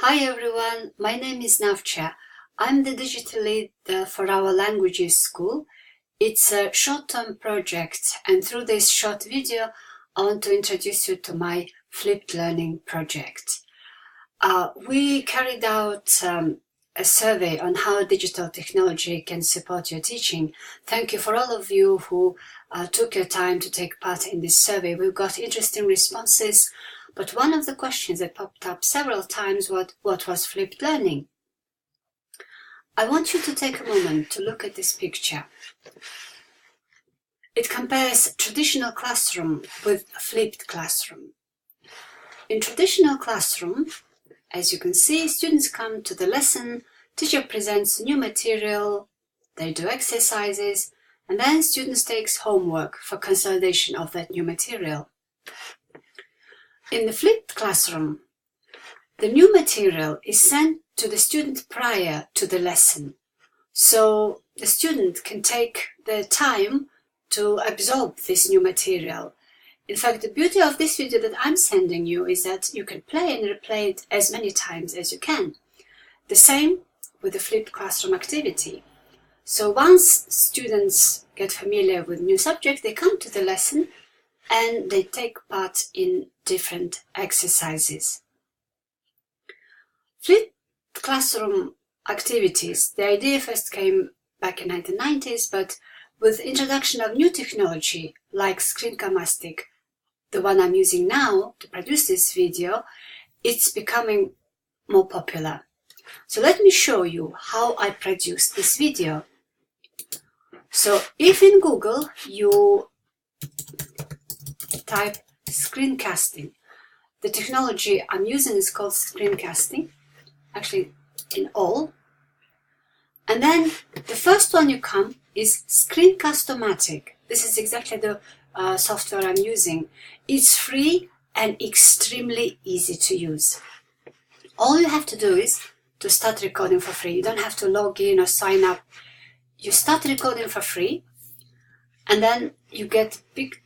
Hi everyone, my name is Navcha. I'm the digital lead for our languages school. It's a short-term project, and through this short video I want to introduce you to my flipped learning project. We carried out a survey on how digital technology can support your teaching. Thank you for all of you who took your time to take part in this survey. We've got interesting responses, but one of the questions that popped up several times was, what was flipped learning? I want you to take a moment to look at this picture. It compares traditional classroom with flipped classroom. In traditional classroom, as you can see, students come to the lesson, teacher presents new material, they do exercises, and then students take homework for consolidation of that new material. In the flipped classroom, the new material is sent to the student prior to the lesson, so the student can take their time to absorb this new material. In fact, the beauty of this video that I'm sending you is that you can play and replay it as many times as you can. The same with the flipped classroom activity. So once students get familiar with new subject, they come to the lesson and they take part in different exercises. Flipped classroom activities, the idea first came back in 1990s, but with introduction of new technology like screencasting, the one I'm using now to produce this video, it's becoming more popular. So let me show you how I produced this video. So if in Google you type screencasting, the technology I'm using is called screencasting, actually in all. And then the first one you come is Screencast-O-Matic. This is exactly the software I'm using. It's free and extremely easy to use. All you have to do is to start recording for free. You don't have to log in or sign up. You start recording for free, and then you get big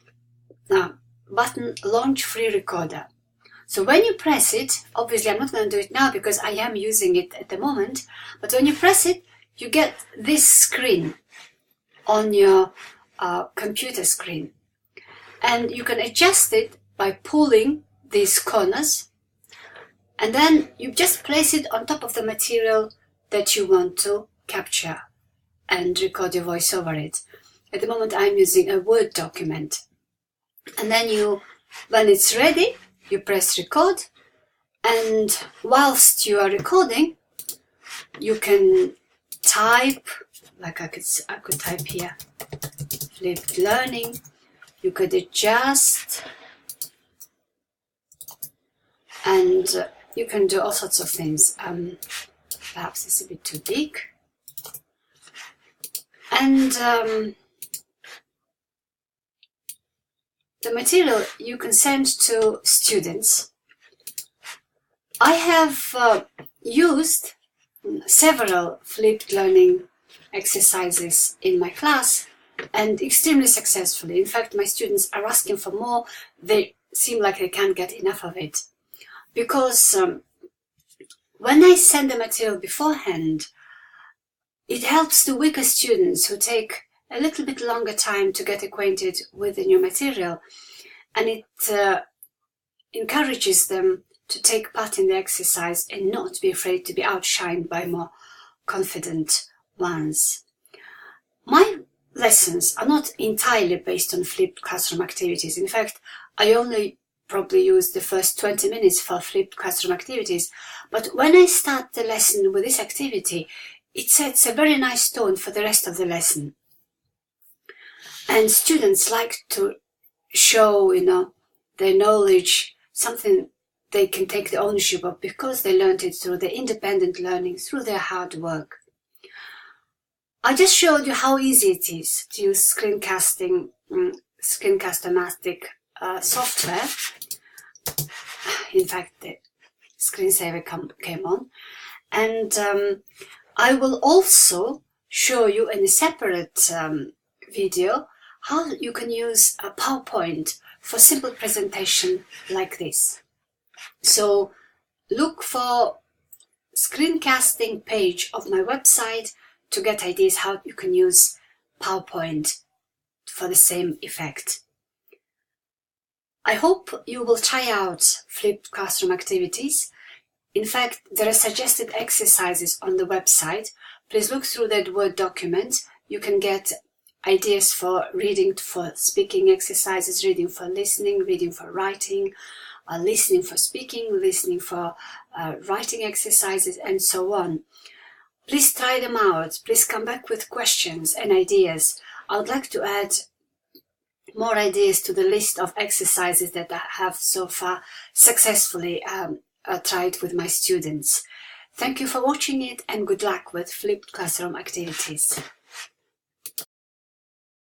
button Launch Free Recorder. So when you press it, obviously I'm not going to do it now because I am using it at the moment, but when you press it, you get this screen on your computer screen, and you can adjust it by pulling these corners, and then you just place it on top of the material that you want to capture and record your voice over it. At the moment I'm using a Word document, and then when it's ready, you press record, and whilst you are recording you can type, like I could type here, flipped learning. You could adjust, and you can do all sorts of things. Perhaps it's a bit too big. And the material you can send to students. I have used several flipped learning exercises in my class, and extremely successfully. In fact, my students are asking for more. They seem like they can't get enough of it. Because when I send the material beforehand, it helps the weaker students who take a little bit longer time to get acquainted with the new material, and it encourages them to take part in the exercise and not be afraid to be outshined by more confident ones. My lessons are not entirely based on flipped classroom activities. In fact, I only probably use the first 20 minutes for flipped classroom activities, but when I start the lesson with this activity, it sets a very nice tone for the rest of the lesson. And students like to show, their knowledge, something they can take the ownership of because they learned it through their independent learning, through their hard work. I just showed you how easy it is to use Screencast-O-Matic software. In fact, the screensaver came on. And I will also show you in a separate video how you can use a PowerPoint for simple presentation like this. So look for screencasting page of my website to get ideas how you can use PowerPoint for the same effect. I hope you will try out flipped classroom activities. In fact, there are suggested exercises on the website. Please look through that Word document. You can get ideas for reading for speaking exercises, reading for listening, reading for writing, listening for speaking, listening for writing exercises, and so on. Please try them out. Please come back with questions and ideas. I would like to add more ideas to the list of exercises that I have so far successfully tried with my students. Thank you for watching it, and good luck with flipped classroom activities.